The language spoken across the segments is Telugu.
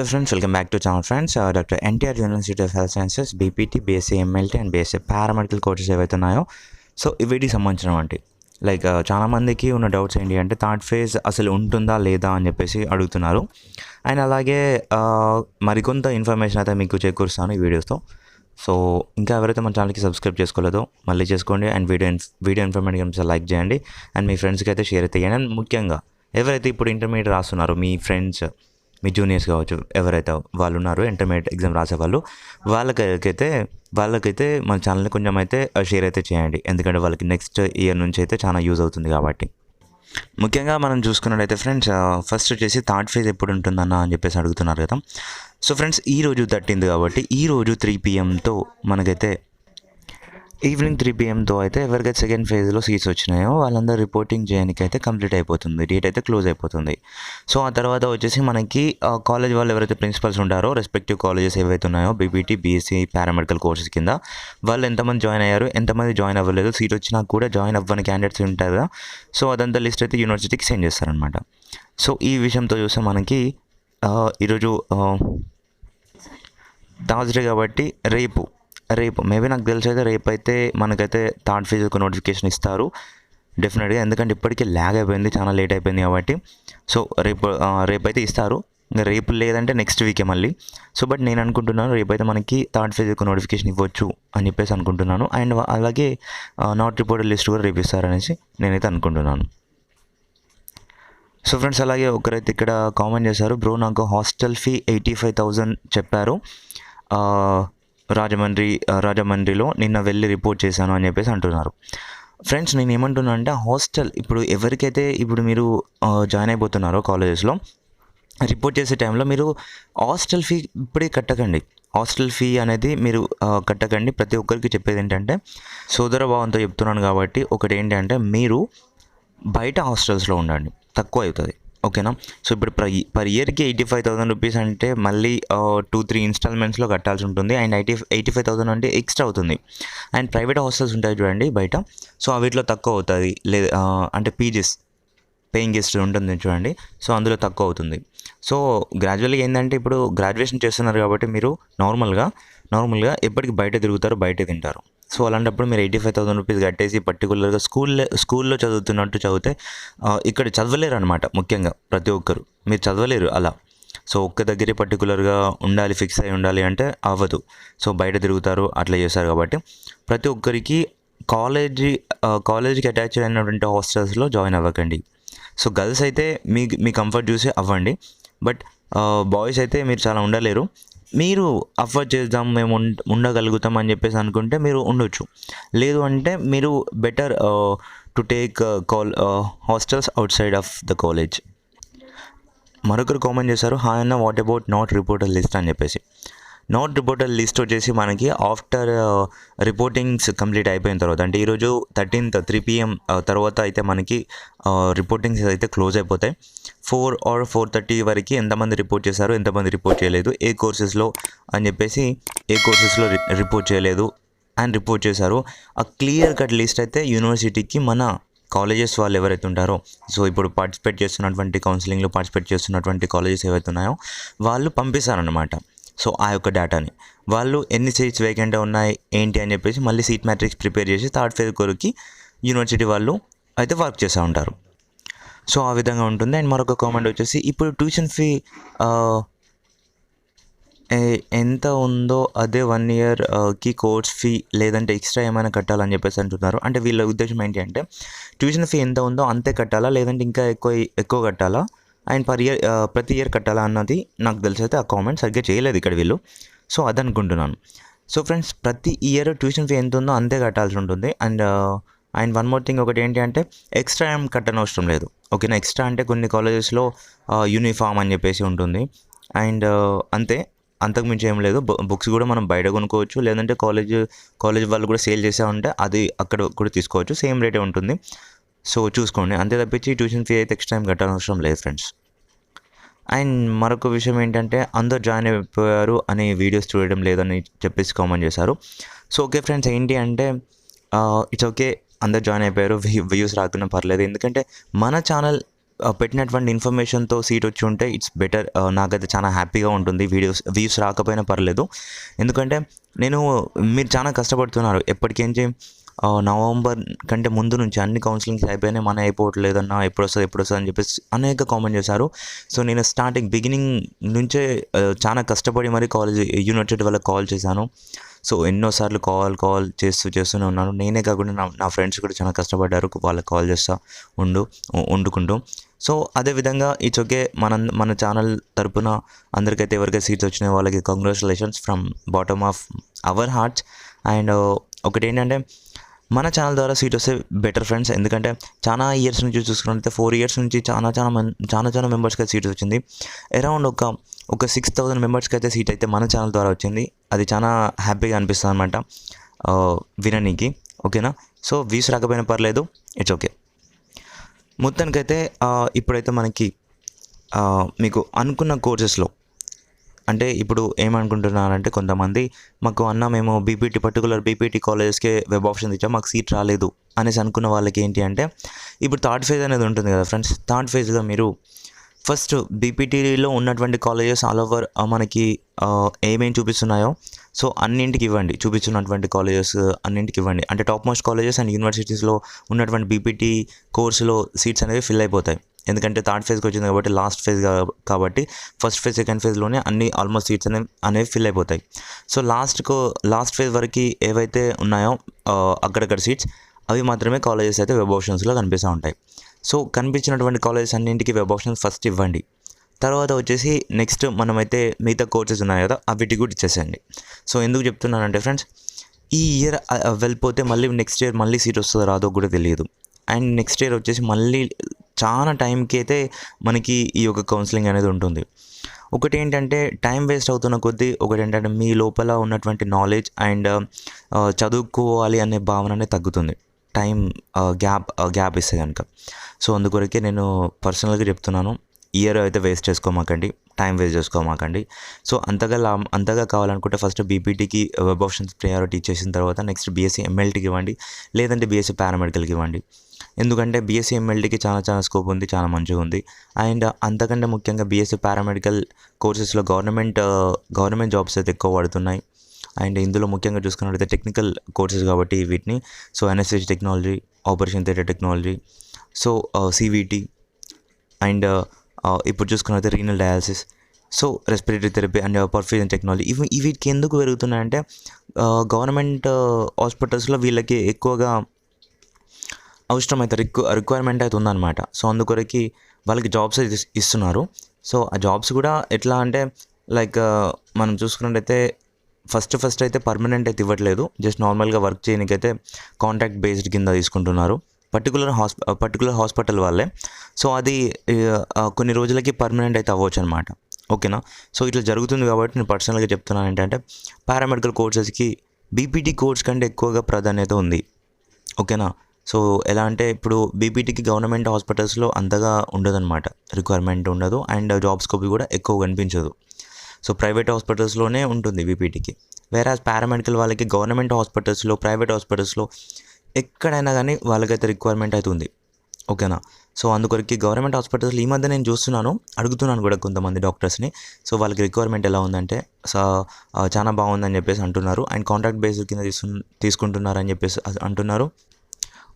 Hello friends, welcome back to channel friends. Dr. NTR University of Health Sciences, BPT, BSc MLT and BSc paramedical courses ఏవైతే ఉన్నాయో సో వీటికి సంబంధించినవంటి లైక్ చాలామందికి ఉన్న డౌట్స్ ఏంటి అంటే థర్డ్ ఫేజ్ అసలు ఉంటుందా లేదా అని చెప్పేసి అడుగుతున్నారు. అండ్ అలాగే మరికొంత ఇన్ఫర్మేషన్ అయితే మీకు చేకూరుస్తాను ఈ వీడియోస్తో. సో ఇంకా ఎవరైతే మన ఛానల్కి సబ్స్క్రైబ్ చేసుకోలేదో మళ్ళీ చేసుకోండి. అండ్ వీడియో ఇన్ఫర్మేషన్ కనుక లైక్ చేయండి అండ్ మీ ఫ్రెండ్స్కి అయితే షేర్ అయితే చేయండి. అండ్ ముఖ్యంగా ఎవరైతే ఇప్పుడు ఇంటర్మీడియట్ రాస్తున్నారో మీ ఫ్రెండ్స్, మీ జూనియర్స్ కావచ్చు, ఎవరైతే వాళ్ళు ఉన్నారో ఇంటర్మీడియట్ ఎగ్జామ్ రాసేవాళ్ళు వాళ్ళకైతే మన ఛానల్ని కొంచెం అయితే షేర్ అయితే చేయండి. ఎందుకంటే వాళ్ళకి నెక్స్ట్ ఇయర్ నుంచి అయితే చాలా యూజ్ అవుతుంది కాబట్టి. ముఖ్యంగా మనం చూసుకున్నట్టయితే ఫ్రెండ్స్ ఫస్ట్ వచ్చేసి థర్డ్ ఫేజ్ ఎప్పుడు ఉంటుందన్న అని చెప్పేసి అడుగుతున్నారు కదా. సో ఫ్రెండ్స్ ఈరోజు 13th కాబట్టి ఈరోజు 3 PM మనకైతే ఈవినింగ్ 3 PM అయితే ఎవరికైతే సెకండ్ ఫేజ్లో సీట్స్ వచ్చినాయో వాళ్ళందరూ రిపోర్టింగ్ చేయడానికి అయితే కంప్లీట్ అయిపోతుంది, డేట్ అయితే క్లోజ్ అయిపోతుంది. సో ఆ తర్వాత వచ్చేసి మనకి కాలేజ్ వాళ్ళు ఎవరైతే ప్రిన్సిపల్స్ ఉంటారో రెస్పెక్టివ్ కాలేజెస్ ఏవైతే ఉన్నాయో బీపీటీ, బీఎస్సీ, పారామెడికల్ కోర్సెస్ కింద వాళ్ళు ఎంతమంది జాయిన్ అయ్యారు, ఎంతమంది జాయిన్ అవ్వలేదు, సీట్ వచ్చినా కూడా జాయిన్ అవ్వని క్యాండిడేట్స్ ఉంటారు కదా. సో అదంతా లిస్ట్ అయితే యూనివర్సిటీకి సెండ్ చేస్తారనమాట. సో ఈ విషయంతో చూస్తే మనకి ఈరోజు థర్స్డే కాబట్టి రేపు మేబీ నాకు తెలిసి అయితే రేపు అయితే మనకైతే థర్డ్ ఫేజ్ ఒక నోటిఫికేషన్ ఇస్తారు డెఫినెట్గా. ఎందుకంటే ఇప్పటికీ ల్యాగ్ అయిపోయింది, చాలా లేట్ అయిపోయింది కాబట్టి. సో రేపు అయితే ఇస్తారు. ఇంకా రేపు లేదంటే నెక్స్ట్ వీకే మళ్ళీ. సో బట్ నేను అనుకుంటున్నాను రేపు అయితే మనకి థర్డ్ ఫేజ్ ఒక నోటిఫికేషన్ ఇవ్వచ్చు అని చెప్పేసి అనుకుంటున్నాను. అండ్ అలాగే నాట్ రిపోర్టెడ్ లిస్ట్ కూడా రేపు ఇస్తారనేసి నేనైతే అనుకుంటున్నాను. సో ఫ్రెండ్స్ అలాగే ఒకరైతే ఇక్కడ కామెంట్ చేశారు, బ్రో నాకు హాస్టల్ ఫీ 85,000 చెప్పారు, రాజమండ్రిలో నిన్న వెళ్ళి రిపోర్ట్ చేశాను అని చెప్పేసి అంటున్నారు. ఫ్రెండ్స్ నేను ఏమంటున్నా అంటే హాస్టల్ ఇప్పుడు ఎవరికైతే ఇప్పుడు మీరు జాయిన్ అయిపోతున్నారో కాలేజెస్లో రిపోర్ట్ చేసే టైంలో మీరు హాస్టల్ ఫీ ఇప్పుడే కట్టకండి. హాస్టల్ ఫీ అనేది మీరు కట్టకండి. ప్రతి ఒక్కరికి చెప్పేది ఏంటంటే సోదర భావంతో చెప్తున్నాను కాబట్టి ఒకటి ఏంటంటే మీరు బయట హాస్టల్స్లో ఉండండి, తక్కువ అవుతుంది, ఓకేనా. సో ఇప్పుడు పర్ ఇయర్కి 85,000 రూపీస్ అంటే మళ్ళీ 2-3 ఇన్స్టాల్మెంట్స్లో కట్టాల్సి ఉంటుంది. అండ్ 85,000 అంటే ఎక్స్ట్రా అవుతుంది. అండ్ ప్రైవేట్ హాస్టల్స్ ఉంటాయి చూడండి బయట, సో వీటిలో తక్కువ అవుతుంది. అంటే పీజీస్, పేయింగ్ గెస్ట్ ఉంటుంది చూడండి, సో అందులో తక్కువ అవుతుంది. సో గ్రాడ్యువల్గా ఏంటంటే ఇప్పుడు గ్రాడ్యుయేషన్ చేస్తున్నారు కాబట్టి మీరు నార్మల్గా ఎప్పటికీ బయట తిరుగుతారు, బయట తింటారు. సో అలాంటప్పుడు మీరు 85,000 రూపీస్ కట్టేసి పర్టికులర్గా స్కూల్లో చదువుతున్నట్టు చదివితే ఇక్కడ చదవలేరు అనమాట. ముఖ్యంగా ప్రతి ఒక్కరు మీరు చదవలేరు అలా. సో ఒక్క దగ్గరే పర్టికులర్గా ఉండాలి, ఫిక్స్ అయి ఉండాలి అంటే అవ్వదు. సో బయట తిరుగుతారు, అట్లా చేస్తారు. కాబట్టి ప్రతి ఒక్కరికి కాలేజీకి అటాచ్డ్ అయినటువంటి హాస్టల్స్లో జాయిన్ అవ్వకండి. సో గర్ల్స్ అయితే మీ కంఫర్ట్ చూసి అవ్వండి, బట్ బాయ్స్ అయితే మీరు చాలా ఉండలేరు. మీరు అఫోర్డ్ చేద్దాం, మేము ఉండగలుగుతాం అని చెప్పేసి అనుకుంటే మీరు ఉండొచ్చు. లేదు అంటే మీరు better to take hostels out side of the college. మరొకరు కామెంట్ చేశారు, హాయ్ అన్న what about not reported list అని చెప్పేసి. నాట్ రిపోర్టెడ్ లిస్ట్ వచ్చేసి మనకి ఆఫ్టర్ రిపోర్టింగ్స్ కంప్లీట్ అయిపోయిన తర్వాత, అంటే ఈరోజు 13th 3 PM తర్వాత అయితే మనకి రిపోర్టింగ్స్ అయితే క్లోజ్ అయిపోతాయి. 4 or 4:30 వరకు ఎంతమంది రిపోర్ట్ చేశారు, ఎంతమంది రిపోర్ట్ చేయలేదు, ఏ కోర్సెస్లో అని చెప్పేసి ఏ కోర్సెస్లో రిపోర్ట్ చేయలేదు అండ్ రిపోర్ట్ చేశారు, ఆ క్లియర్ కట్ లిస్ట్ అయితే యూనివర్సిటీకి మన కాలేజెస్ వాళ్ళు ఎవరైతే ఉంటారో, సో ఇప్పుడు కౌన్సిలింగ్లో పార్టిసిపేట్ చేస్తున్నటువంటి కాలేజెస్ ఏవైతే ఉన్నాయో వాళ్ళు పంపిస్తారనమాట. సో ఆ యొక్క డేటాని వాళ్ళు ఎన్ని సీట్స్ వేకెంట్ ఉన్నాయి ఏంటి అని చెప్పేసి మళ్ళీ సీట్ మ్యాట్రిక్స్ ప్రిపేర్ చేసి థర్డ్ ఫేజ్ కొరకు యూనివర్సిటీ వాళ్ళు అయితే వర్క్ చేస్తూ ఉంటారు. సో ఆ విధంగా ఉంటుంది. అండ్ మరొక కామెంట్ వచ్చేసి, ఇప్పుడు ట్యూషన్ ఫీ ఎంత ఉందో అదే 1 yearకి కోర్స్ ఫీ లేదంటే ఎక్స్ట్రా ఏమైనా కట్టాలని చెప్పేసి అంటున్నారు. అంటే వీళ్ళ ఉద్దేశం ఏంటి అంటే ట్యూషన్ ఫీ ఎంత ఉందో అంతే కట్టాలా, లేదంటే ఇంకా ఎక్కువ కట్టాలా, అండ్ ప్రతి ఇయర్ కట్టాలా అన్నది నాకు తెలిసి అయితే ఆ కామెంట్ సరిగ్గా చేయలేదు ఇక్కడ వీళ్ళు. సో అదనుకుంటున్నాను. సో ఫ్రెండ్స్ ప్రతి ఇయర్ ట్యూషన్ ఫీ ఎంత ఉందో అంతే కట్టాల్సి ఉంటుంది. అండ్ వన్ మోర్ థింగ్ ఒకటి ఏంటి అంటే ఎక్స్ట్రా ఏం కట్టనవసరం లేదు, ఓకేనా. ఎక్స్ట్రా అంటే కొన్ని కాలేజెస్లో యూనిఫామ్ అని చెప్పేసి ఉంటుంది. అండ్ అంతే, అంతకుమించి ఏం లేదు. బుక్స్ కూడా మనం బయట కొనుక్కోవచ్చు, లేదంటే కాలేజ్ వాళ్ళు కూడా సేల్ చేసే ఉంటే అది అక్కడ కూడా తీసుకోవచ్చు, సేమ్ రేటే ఉంటుంది. సో చూసుకోండి, అంతే తప్పించి ట్యూషన్ ఫీ అయితే ఎక్స్ట్రా ఏం కట్టాల్సిన లేదు ఫ్రెండ్స్. అండ్ మరొక విషయం ఏంటంటే అందరు జాయిన్ అయిపోయారు అని వీడియోస్ చూడడం లేదని చెప్పేసి కామెంట్ చేశారు. సో ఓకే ఫ్రెండ్స్, ఏంటి అంటే ఇట్స్ ఓకే, అందరు జాయిన్ అయిపోయారు, వ్యూస్ రాకున్నా పర్లేదు. ఎందుకంటే మన ఛానల్ పెట్టినటువంటి ఇన్ఫర్మేషన్తో సీట్ వచ్చి ఉంటే ఇట్స్ బెటర్. నాకైతే చాలా హ్యాపీగా ఉంటుంది. వ్యూస్ రాకపోయినా పర్లేదు, ఎందుకంటే మీరు చాలా కష్టపడుతున్నారు ఎప్పటికేంచి. నవంబర్ కంటే ముందు నుంచి అన్ని కౌన్సిలింగ్స్ అయిపోయినాయి, మన అయిపోవట్లేదన్నా, ఎప్పుడు వస్తుంది అని చెప్పేసి అనేక కామెంట్ చేశారు. సో నేను బిగినింగ్ నుంచే చాలా కష్టపడి మరి యూనివర్సిటీ వాళ్ళకి కాల్ చేశాను. సో ఎన్నోసార్లు కాల్ చేస్తూనే ఉన్నాను. నేనే కాకుండా నా ఫ్రెండ్స్ కూడా చాలా కష్టపడ్డారు, వాళ్ళకి కాల్ చేస్తా వండుకుంటూ. సో అదేవిధంగా ఇట్స్ ఓకే. మన ఛానల్ తరపున అందరికైతే ఎవరికైతే సీట్స్ వచ్చినాయో వాళ్ళకి congratulations from bottom of our hearts. And ఒకటి ఏంటంటే, మన ఛానల్ ద్వారా సీట్ వస్తే బెటర్ ఫ్రెండ్స్, ఎందుకంటే చాలా ఇయర్స్ నుంచి చూసుకున్నట్లయితే 4 years నుంచి చాలా మెంబర్స్కి అయితే సీట్ వచ్చింది. అరౌండ్ ఒక 6,000 మెంబర్స్కి అయితే సీట్ అయితే మన ఛానల్ ద్వారా వచ్చింది. అది చాలా హ్యాపీగా అనిపిస్తుంది అనమాట విననీకి. ఓకేనా? సో వ్యూస్ రాకపోయినా పర్లేదు, ఇట్స్ ఓకే. మొత్తానికైతే ఇప్పుడైతే మనకి మీకు అనుకున్న కోర్సెస్లో, అంటే ఇప్పుడు ఏమనుకుంటున్నారంటే కొంతమంది, మేము పర్టికులర్ బీపీటీ కాలేజెస్కే వెబ్ ఆప్షన్ ఇచ్చాం, మాకు సీట్ రాలేదు అనేసి అనుకున్న వాళ్ళకి ఏంటి అంటే, ఇప్పుడు థర్డ్ ఫేజ్ అనేది ఉంటుంది కదా ఫ్రెండ్స్. థర్డ్ ఫేజ్లో మీరు ఫస్ట్ బీపీటీలో ఉన్నటువంటి కాలేజెస్ ఆల్ ఓవర్ మనకి ఏమేమి చూపిస్తున్నాయో సో అన్నింటికి ఇవ్వండి. చూపిస్తున్నటువంటి కాలేజెస్ అన్నింటికి ఇవ్వండి. అంటే టాప్ మోస్ట్ కాలేజెస్ అండ్ యూనివర్సిటీస్లో ఉన్నటువంటి బీపీటీ కోర్సులో సీట్స్ అనేవి ఫిల్ అయిపోతాయి. ఎందుకంటే థర్డ్ ఫేజ్కి వచ్చింది కాబట్టి, లాస్ట్ ఫేజ్ కాబట్టి ఫస్ట్ ఫేజ్ సెకండ్ ఫేజ్లోనే అన్ని ఆల్మోస్ట్ సీట్స్ అనేవి ఫిల్ అయిపోతాయి. సో లాస్ట్ ఫేజ్ వరకు ఏవైతే ఉన్నాయో అక్కడక్కడ సీట్స్, అవి మాత్రమే కాలేజెస్ అయితే వెబ్ ఆప్షన్స్లో కనిపిస్తూ ఉంటాయి. సో కనిపించినటువంటి కాలేజెస్ అన్నింటికి వెబ్ ఆప్షన్స్ ఫస్ట్ ఇవ్వండి. తర్వాత వచ్చేసి నెక్స్ట్ మనమైతే మిగతా కోర్సెస్ ఉన్నాయి కదా, అవిటి కూడా ఇచ్చేసేయండి. సో ఎందుకు చెప్తున్నానంటే ఫ్రెండ్స్, ఈ ఇయర్ వెళ్ళిపోతే మళ్ళీ నెక్స్ట్ ఇయర్ మళ్ళీ సీట్ వస్తుందో రాదో కూడా తెలియదు. అండ్ నెక్స్ట్ ఇయర్ వచ్చేసి మళ్ళీ చాలా టైంకి అయితే మనకి ఈ యొక్క కౌన్సిలింగ్ అనేది ఉంటుంది. ఒకటి ఏంటంటే టైం వేస్ట్ అవుతున్న కొద్దీ, ఒకటి ఏంటంటే మీ లోపల ఉన్నటువంటి నాలెడ్జ్ అండ్ చదువుకోవాలి అనే భావన అనేది తగ్గుతుంది టైం గ్యాప్ ఇస్తే కనుక. సో అందుకొరకే నేను పర్సనల్గా చెప్తున్నాను, ఇయర్ అయితే వేస్ట్ చేసుకోమాకండి, టైం వేస్ట్ చేసుకోమాకండి. సో అంతగా కావాలనుకుంటే ఫస్ట్ బీపీటీకి వెబ్ ఆప్షన్స్ ప్రయారిటీ ఇచ్చేసిన తర్వాత నెక్స్ట్ బీఎస్సీ ఎంఎల్టీకి ఇవ్వండి, లేదంటే బీఎస్సీ పారామెడికల్కి ఇవ్వండి. ఎందుకంటే బీఎస్సీ ఎంఎల్టీకి చాలా స్కోప్ ఉంది, చాలా మంచిగా ఉంది. అండ్ అంతకంటే ముఖ్యంగా బీఎస్సీ పారామెడికల్ కోర్సెస్లో గవర్నమెంట్ జాబ్స్ అయితే ఎక్కువ పడుతున్నాయి. అండ్ ఇందులో ముఖ్యంగా చూసుకున్నట్లయితే టెక్నికల్ కోర్సెస్ కాబట్టి వీటిని, so NSH technology, operation theatre technology, so CVT, and ఇప్పుడు చూసుకున్నట్లయితే renal dialysis, so respiratory therapy and perfusion technology. వీటికి ఎందుకు పెరుగుతున్నాయంటే గవర్నమెంట్ హాస్పిటల్స్లో వీళ్ళకి ఎక్కువగా అవసరమైతే రిక్వైర్మెంట్ అయితే ఉందన్నమాట. సో అందుకొరకి వాళ్ళకి జాబ్స్ అయితే ఇస్తున్నారు. సో ఆ జాబ్స్ కూడా ఎట్లా అంటే లైక్ మనం చూసుకున్నట్టయితే ఫస్ట్ అయితే పర్మనెంట్ అయితే ఇవ్వట్లేదు, జస్ట్ నార్మల్గా వర్క్ చేయడానికి అయితే కాంట్రాక్ట్ బేస్డ్ కింద తీసుకుంటున్నారు పర్టికులర్ హాస్పిటల్ వాళ్ళే. సో అది కొన్ని రోజులకి పర్మనెంట్ అయితే అవ్వచ్చు అనమాట. ఓకేనా? సో ఇట్లా జరుగుతుంది కాబట్టి నేను పర్సనల్గా చెప్తున్నాను ఏంటంటే, పారామెడికల్ కోర్సెస్కి బీపీటీ కోర్స్ కంటే ఎక్కువగా ప్రాధాన్యత ఉంది. ఓకేనా? సో ఎలా అంటే ఇప్పుడు బీపీటీకి గవర్నమెంట్ హాస్పిటల్స్లో అంతగా ఉండదన్నమాట, రిక్వైర్మెంట్ ఉండదు అండ్ జాబ్ స్కోప్ కూడా ఎక్కువ కనిపించదు. సో ప్రైవేట్ హాస్పిటల్స్లోనే ఉంటుంది బీపీటీకి. వేరాజ్ పారామెడికల్ వాళ్ళకి గవర్నమెంట్ హాస్పిటల్స్లో, ప్రైవేట్ హాస్పిటల్స్లో ఎక్కడైనా కానీ వాళ్ళకైతే రిక్వైర్మెంట్ అయితే ఉంది. ఓకేనా? సో అందుకొరికి గవర్నమెంట్ హాస్పిటల్స్లో ఈ మధ్య నేను చూస్తున్నాను, అడుగుతున్నాను కూడా కొంతమంది డాక్టర్స్ని. సో వాళ్ళకి రిక్వైర్మెంట్ ఎలా ఉందంటే చాలా బాగుందని చెప్పేసి అంటున్నారు. అండ్ కాంట్రాక్ట్ బేస్డ్ కింద తీసుకుంటున్నారని చెప్పేసి అంటున్నారు,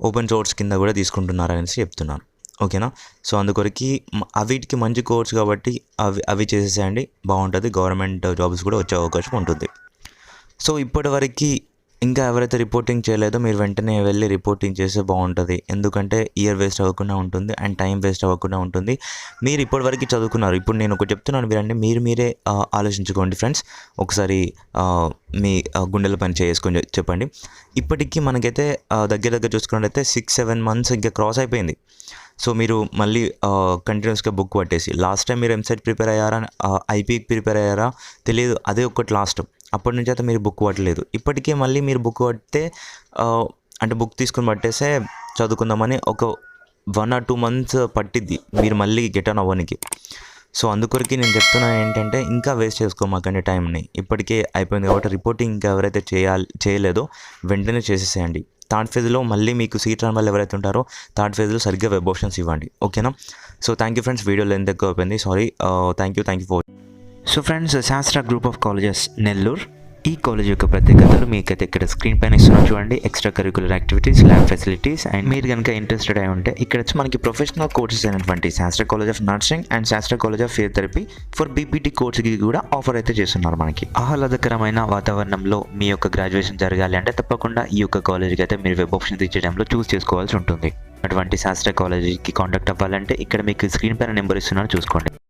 ఓపెన్ సోర్స్ కింద కూడా తీసుకుంటున్నారనేసి చెప్తున్నాను. ఓకేనా? సో అందుకొరికి వీటికి మంచి కోర్స్ కాబట్టి అవి చేసేసేయండి, బాగుంటుంది. గవర్నమెంట్ జాబ్స్ కూడా వచ్చే అవకాశం ఉంటుంది. సో ఇప్పటివరకు ఇంకా ఎవరైతే రిపోర్టింగ్ చేయలేదో మీరు వెంటనే వెళ్ళి రిపోర్టింగ్ చేస్తే బాగుంటుంది. ఎందుకంటే ఇయర్ వేస్ట్ అవ్వకుండా ఉంటుంది అండ్ టైం వేస్ట్ అవ్వకుండా ఉంటుంది. మీరు ఇప్పటివరకు చదువుకున్నారు, ఇప్పుడు నేను ఒకటి చెప్తున్నాను మీరంటే మీరే ఆలోచించుకోండి ఫ్రెండ్స్. ఒకసారి మీ గుండెల పని చేసుకొని చెప్పండి. ఇప్పటికీ మనకైతే దగ్గర చూసుకున్నట్టయితే 6-7 months ఇంకా క్రాస్ అయిపోయింది. సో మీరు మళ్ళీ కంటిన్యూస్గా బుక్ పట్టేసి, లాస్ట్ టైం మీరు ఎంసెట్ ప్రిపేర్ అయ్యారా, ఐపీకి ప్రిపేర్ అయ్యారా తెలియదు, అదే ఒకటి లాస్ట్. అప్పటి నుంచి అయితే మీరు బుక్ పట్టలేదు. ఇప్పటికే మళ్ళీ మీరు బుక్ పడితే అంటే బుక్ తీసుకుని పట్టేసే చదువుకుందామని ఒక 1 or 2 months పట్టిద్ది మీరు మళ్ళీ గెట్ ఆన్ అవ్వడానికి. సో అందుకొరికి నేను చెప్తున్నాను ఏంటంటే, ఇంకా వేస్ట్ చేసుకోమాకండి టైంని. ఇప్పటికే అయిపోయింది కాబట్టి రిపోర్టింగ్ ఇంకా ఎవరైతే చేయలేదో వెంటనే చేసేసేయండి. థర్డ్ ఫేజ్లో మళ్ళీ మీకు సీట్ రాని వాళ్ళు ఎవరైతే ఉంటారో థర్డ్ ఫేజ్లో సరిగ్గా వెబ్ ఆప్షన్స్ ఇవ్వండి. ఓకేనా? So thank you friends, video length ఎక్కువ అయిపోయింది, sorry. Thank you for. So friends, శాస్త్ర గ్రూప్ ఆఫ్ కాలేజెస్ నెల్లూరు, ఈ కాలేజ్ యొక్క ప్రత్యేకతలు మీకైతే ఇక్కడ స్క్రీన్ పైన ఇస్తున్నాం చూడండి. Extra curricular activities, lab facilities, and మీరు కనుక ఇంట్రెస్టెడ్ అయి ఉంటే ఇక్కడ వచ్చి మనకి ప్రొఫెషనల్ కోర్సెస్ అయినటువంటి Sastra college of nursing and Sastra college of physiotherapy for BPT కోర్స్కి కూడా ఆఫర్ అయితే చేస్తున్నారు మనకి. ఆహ్లాదకరమైన వాతావరణంలో మీ యొక్క గ్రాడ్యుయేషన్ జరగాలి అంటే తప్పకుండా ఈ యొక్క కాలేజ్కి అయితే మీరు వెబ్ ఆప్షన్స్ ఇచ్చే టైంలో చూస్ చేసుకోవాల్సి ఉంటుంది. అటువంటి శాస్త్ర కాలేజీకి కాంటాక్ట్ అవ్వాలంటే ఇక్కడ మీకు స్క్రీన్ పైన నెంబర్ ఇస్తున్నారు, చూసుకోండి.